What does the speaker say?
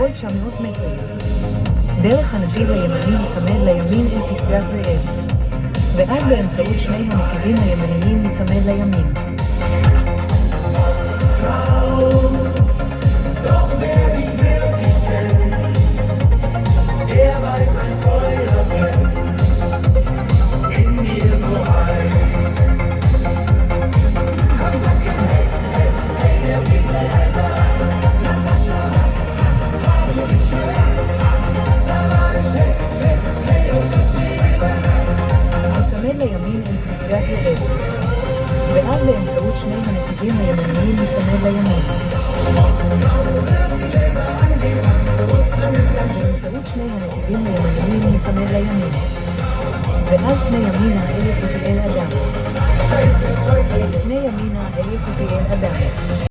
עוד 900 מטרים. דרך הנתיב הימני ניצמד לימין אל פסגת זאב, ואז באמצעות שני הנתיבים הימניים ניצמד לימין. לימין אל פסגת זאב, ואז באמצעות שני הנתיבים הימניים ניצמד לימין. באמצעות שני הנתיבים הימניים ניצמד לימין, ואז פני ימינה אל יקותיאל אדם. פני ימינה אל יקותיאל אדם.